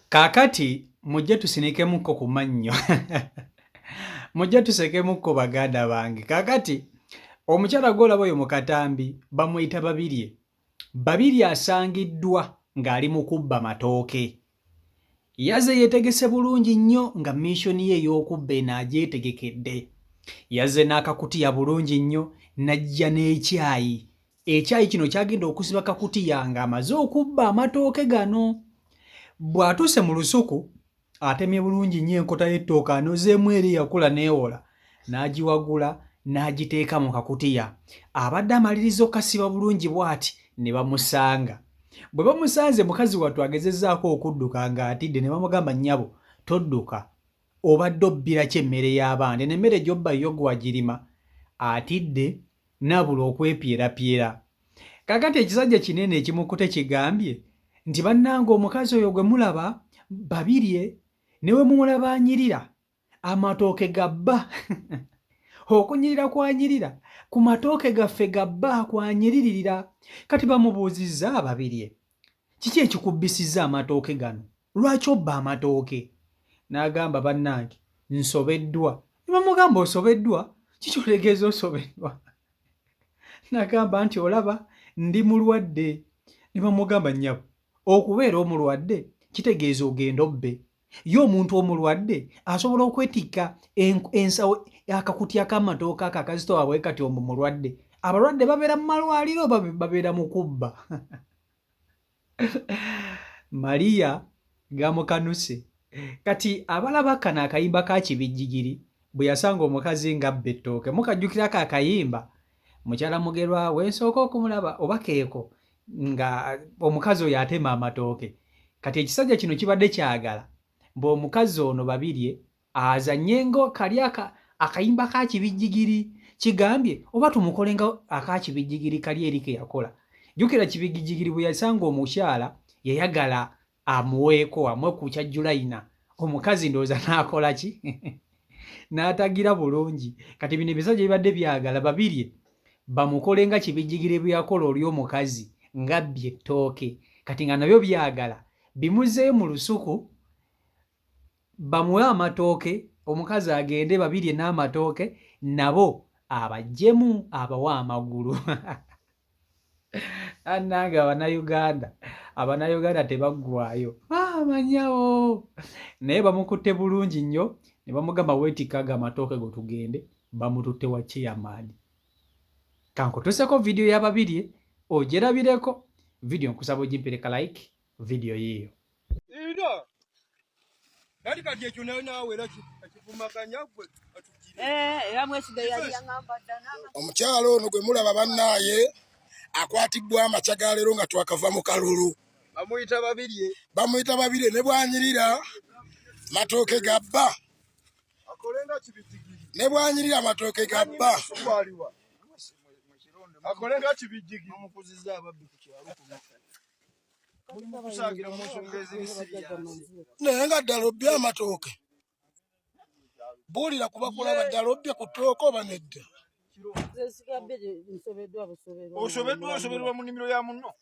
Kaakati mujje tusinikemukko ku mannyo. Mujje tusekemukko baganda bange. Kaakati omukyala gw'olaba oyo mu katambi bamuyita Babirye. Babirye asangiddwa ng'ali mu kubba matooke. Yaze yeetegese bulungi nnyo nga missoni ye ey'okubba eno agyetegekedde. Yazze n'akakutiya bulungi nnyo n'ajja n'ekyayi. Ekyayi kino kyagenda okusiba kakutiya ng'amaze okubba amatooke gano. Bw'atuuse mu lusuku atemye bulungi nnyo enkota y'ettooke anozeemu eri yakula n'ewola n'agiwagula n'agiteeka mu kakutiya. Abadde amaliriza okasiba bulungi bw'ati ne bamusanga. Bwe bamusanze mukazi wattu agezezzaako okudduka ng'atidde ne bamugamba nnyabo todduka obadde obbira ki emmere y'abandi n'emmere gy'obba yo gwe wagirima atidde n'abula okwepyerapyera. Kaakati ekisajja kinene ekimukute kigambye nti bannange omukazi oyo gwe mulaba Babirye ne we mumulaba anyirira amatooke gabba. Okunyirira kwanyirira ku matooke gaffe gabba kwanyiriririra. Kati bamubuuzizza Babirye, kiki ekikubbisizza amatooke gano? Lwaki obba amatooke? N'agamba bannange nsobeddwa. Ne bamugamba osobeddwa? Kiki olegeeza osobeddwa? N'agamba nti olaba ndi mulwadde. Ne bamugamba nnyabo okubeera omulwadde kitegeeza ogenda obbe. Ye omuntu omulwadde asobola okwetikka ensawo akakutya k'amatooke ako akazitowa bwe kati omwo mulwadde. Abalwadde babeera mu malwaliro oba babeera mu kubba? Mariya gamukanuse. Kati abalaba kano akayimba ka Kibijjigiri bwe yasanga omukazi ng'abba ettooke mukajjukirako akayimba mukyala mugerwa we nsooka okumulaba oba keeko nga omukazi oyo atema amatooke. Kati ekisajja kino kibadde kyagala ng'omukazi ono Babirye azannyenga kali akayimba ka Kibijjigiri kigambye oba tumukolenga aka Kibijjigiri kali eri ke yakola. Jjukira Kibijjigiri bwe yasanga omukyala yayagala amuweeko amwe ku kyajjulayina. Omukazi ndowooza n'akola ki? N'atagira bulungi. Kati bino ebisajja bibadde byagala Babirye bamukolenga Kibijjigiri bwe yakola oli omukazi ng'abbye ettooke. Kati nga nabyo byagala bimuzeeyo mu lusuku bamuwe amatooke omukazi agende Babirye n'amatooke nabo abaggyemu abawa amagulu. Annange Abannayuganda tebaggwaayo. Amanyawo. Naye bamukutte bulungi nnyo ne bamugamba weetikka ago amatooke go tugende bamututte wa chairman. Kankutuuseko vidiyo ya Babirye ogyerabireko. Vidiyo nkusaba ogimpereka like vidiyo yiyo. Kati kati ekyo nawe era kivumaganya gwe omukyalo ono gwe mulaba bannaaye akwatiddwa amakya ga leero nga twakava mu kalulu. Bamuyita Babirye ne bwanyirira matooke gabba. Ne bwanyirira matooke gabba. Akolenga Kibijjigiri mukuzizza ababbi ku kyalo kuno. Kusagira mu nsonga eziri naye nga ddala obbye amatooke. Buulira kuba kulaba ddala obbye ku ttooke oba nedda. Osobeddwa mu nnimiro ya munno.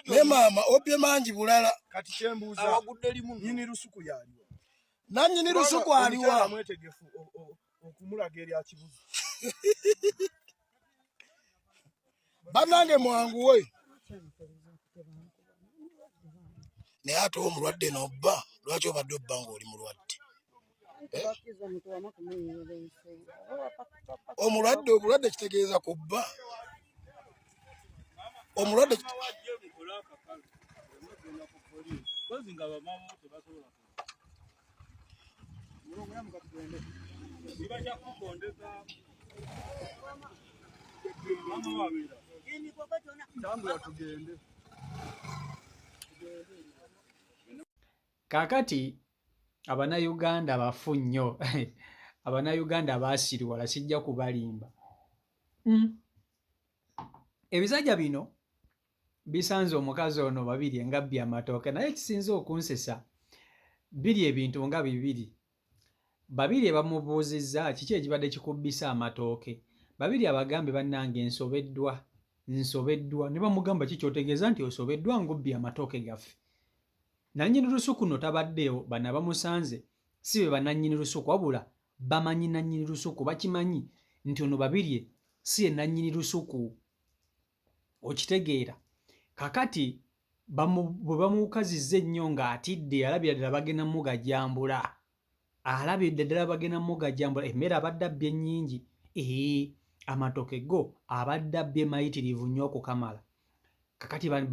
Ne maama obbye mangi bulala. Kati kyembuuza awagudde limu nnyini lusuku yaliwa. Nannyini lusuku aliwa. Mwetegefu okumulaga eri akibuza. Bannange mwanguwe. Naye ate omulwadde n'obba lwaki obadde obba ng'oli mulwadde? Obulwadde kitegeeza kubba. Omulwadde Kaakati Abannayuganda bafu nnyo. Abannayuganda baasiriwala sijja kubalimba. Ebisajja bino bisanze omukazi ono Babirye ng'abbye amatooke naye ekisinze okunsesa biri ebintu nga bibiri. Babirye bamubuuzizza kiki ekibadde kikubbisa amatooke. Babirye abagambe bannange nsobeddwa. Ne bamugamba ki ky'otegeeza nti osobeddwa ng'obbye amatooke gaffe. nannyini lusuku nno tabaddeewo, bano abamusanze si be bannannyini lusuku wabula bamanyi nannyini lusuku, bakimanyi nti ono Babirye si ye nannyini lusuku, okitegeera. Kakati bwe bamukazizza ennyo ng'atidde, alabira ddala bagenda mugajambula, alabidde ddala bagenda mugajambula, emmere abadde abbye ennyingi, amatoke go abadde abbye mayitirivu nnyo okukamala. Kakati bano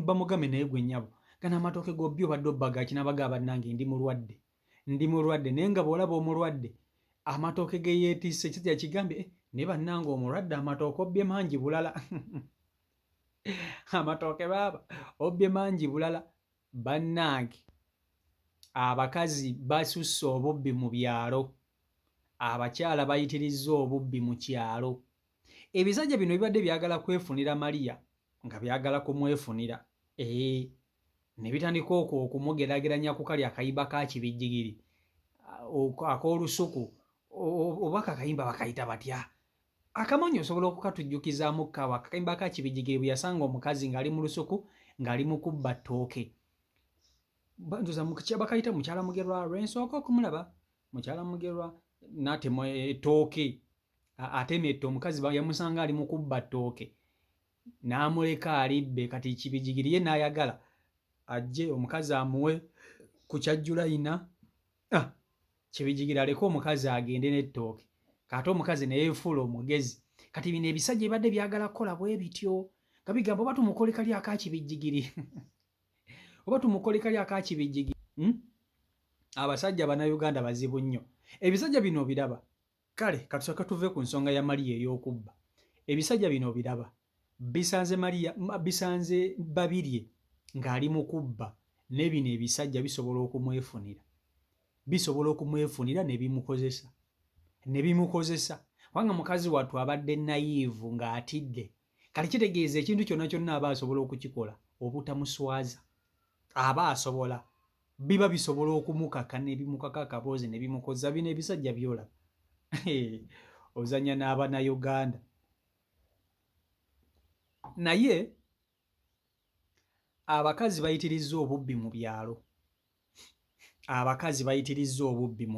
bamugambye naye gwe nnyabo, gano amatooke gobbi obadde obbaga kinabagamba bannange ndi mulwadde naye nga bw'olaba omulwadde amatooke ge yeetisse kijja kigambye ne bannange omulwadde amatooke obbye mangi bulala amatooke baaba obbye mangi bulala. Bannange abakazi basusse obubbi mu byalo, abakyala bayitirizza obubbi mu kyalo. Ebisajja bino bibadde byagala kwefunira Maria nga byagala kumwefunira, ne bitandika okwo okumugeraageranya ku kali akayimba ka kibijjigiri ak'olusuku, oba kakayimba bakayita batya, akamanyi osobola okukatujjukizaamu kaawa akayimba ka kibijjigiri bwe yasanga omukazi ng'ali mu lusuku ng'ali mu kubba ttooke, bakayita mukyala mugerwa lwensooka okumulaba, mukyala mugerwa n'atema ettooke, atemye omukazi yamusanga ali mu kubba ttooke n'amuleka alibbe. Kati kibijjigiri ye n'ayagala ajje omukazi amuwe ku kyajjulayina, kibijjigiri aleke omukazi agende n'ettooke. Kati omukazi ne yeefuula omugezi. Kati bino ebisajja ebadde byagala kukola bwe bityo nga bigamba oba tumukole kali aka kibijjigiri oba tumukole kali aka kibijjigiri. Abasajja Bannayuganda bazibu nnyo. Ebisajja bino biraba. Kale katusooke tuve ku nsonga ya Maria ey'okubba. Ebisajja bino biraba bisanze Babirye ng'ali mu kubba, ne bino ebisajja bisobola okumwefunira ne bimukozesa kubanga mukazi wattu abadde nayivu ng'atidde. Kale kitegeeza ekintu kyonna kyonna aba asobola okukikola obutamuswaza, aba asobola, biba bisobola okumukaka ne bimukaka akaboozi ne bimukoza. Bino ebisajja byolaba ozannya n'Abannayuganda. Naye abakazi bayitirizza obubbi mu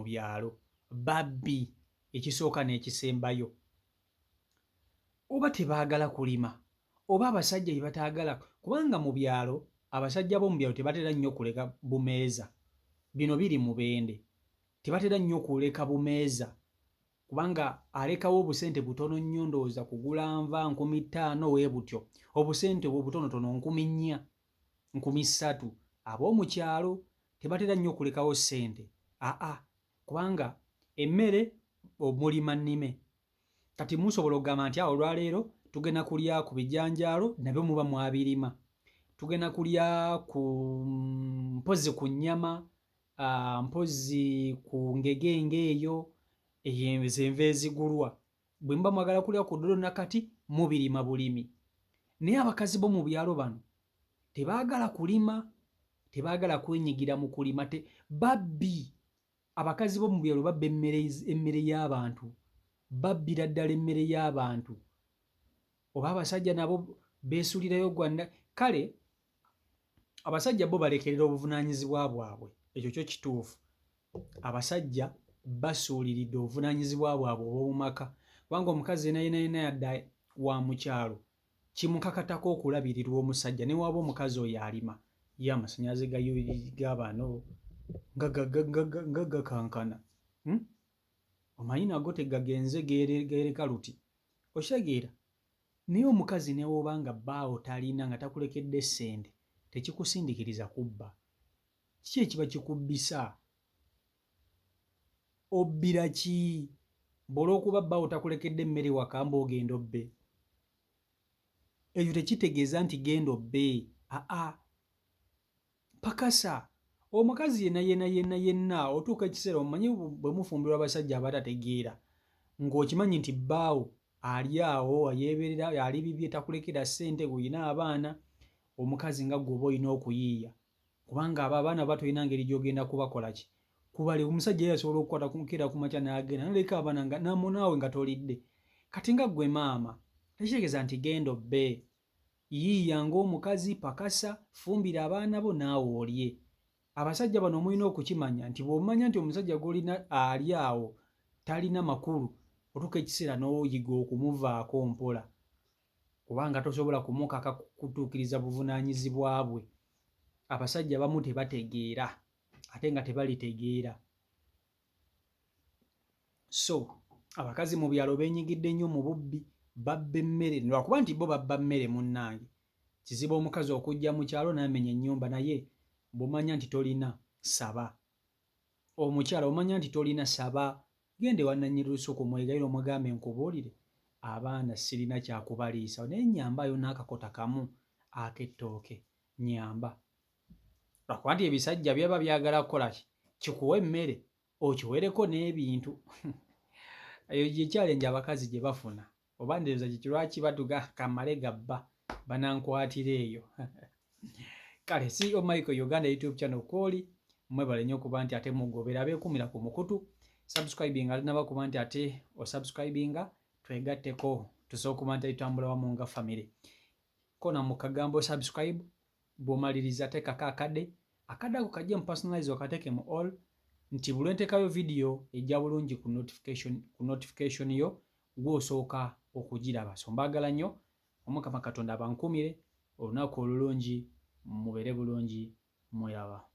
byalo, babbi ekisooka n'ekisembayo. Oba tebaagala kulima oba abasajja bye bataagala, kubanga mu byalo abasajja b'omu byalo tebatera nnyo kuleka bumeeza, bino biri mu Bende, tebatera nnyo kuleka bumeeza kubanga alekawo obusente butono nnyo, ndowooza kugula nva 5,000 we butyo, obusente obwo butonotono 4,000, 3,000. Ab'omu kyalo tebatera nnyo kulekawo ssente, kubanga emmere omulima nnime. Kati musobola okugamba nti olwaleero tugenda kulya ku bijanjaalo, nabyo muba mwabirima, tugenda kulya mpozi ku nnyama, mpozi ku ngegenge eyo zenva ezigulwa, bwe muba mwagala kulya ku ddodo nakati mubirima bulimi. Naye abakazi b'omu byalo bano tebaagala kulima, tebaagala kwenyigira mu kulima, babbi. Abakazi b'omu byalo babba emmere y'abantu, babbira ddala emmere y'abantu. Oba abasajja nabo beesuulirayo gwanna. Kale abasajja bo balekerera obuvunaanyizibwa bwabwe, ekyo kyo kituufu. Abasajja basuuliridde obuvunaanyizibwa bwabwe obw'omu maka, kubanga omukazi yenna yadda wa mu kyalo kimukakatako okulabirirwa omusajja, ne waba omukazi oyo alima ye amasannyalaze g'abano nga gakankana, omanyi nago tegagenze geereka luti, okitegeera. Naye omukazi ne woba nga bbaawo talina nga takulekedde ssente, tekikusindiikiriza kubba. Kiki ekiba kikubbisa? Obbira ki? Bw'olwokuba bbaawo takulekedde emmere waka ng'ogenda obbe, ekyo tekitegeeza nti genda obbe. Pakasa omukazi yenna otuuka ekiseera omanyi bwe mufumbirwa abasajja abatategeera ng'okimanyi nti bbaawo ali awo yeeberera, ali bibye, takulekera ssente, bw'olina abaana, omukazi nga gw'oba olina okuyiiya, kubanga abo abaana batolina ngeri gy'ogenda kubakola ki kubale. Omusajja ye asobola okukwata kumukeera ku makya n'agenda naleka abaana naawe nga tolidde. Kati nga ggwe maama tekitegeeza nti genda obbe. yiiya ng'omukazi pakasa fumbira abaana bo naawe olye. Abasajja bano mulina okukimanya nti bw'omanya nti omusajja gw'olina ali awo talina makulu, otuuka ekiseera n'oyiga okumuvaako mpola kubanga tosobola kumukaka kutuukiriza buvunaanyizibwa bwe. Abasajja abamu tebategeera ate nga tebalitegeera. So abakazi mu byalo beenyigidde nnyo mu bubbi, babba emmere lwakuba nti bo babba mmere munnange. Kizibu omukazi okujja mu kyalo n'amenya ennyumba, naye bw'omanya nti tolina saba. Omukyala omanya nti tolina saba, gende wannannyini lusuku mwegayire omugambe nkubuulire abaana sirina kyakubaliisa naye nnyambayo n'akakota kamu ak'ettooke nnyamba. Lwakuba nti ebisajja byaba byagala kukola ki? Kikuwa emmere okiwereko n'ebintu. Eyo gye challenge abakazi gye bafuna. Oba ndeeza lwaki batuga kamale gabba banankwatira eyo. Kale CEO Michael Uganda YouTube channel kwoli mwebale nnyo okuba nti ate mugobera abeekumira ku mukutu. Subscribing alinaba kuba nti ate osubscribinga twegatteko tusobola okuba nti tutambula wamu nga family. Kona mu kagambo subscribe bw'omaliriza teekako akadde ako kajje mu personalize okateeke mu all nti buli nteekayo video ejja bulungi ku notification yo gw'osooka okugiraba. So mbaagala nnyo, Omukama Katonda abankumire, olunaku olulungi, mubeere bulungi, mwelaba.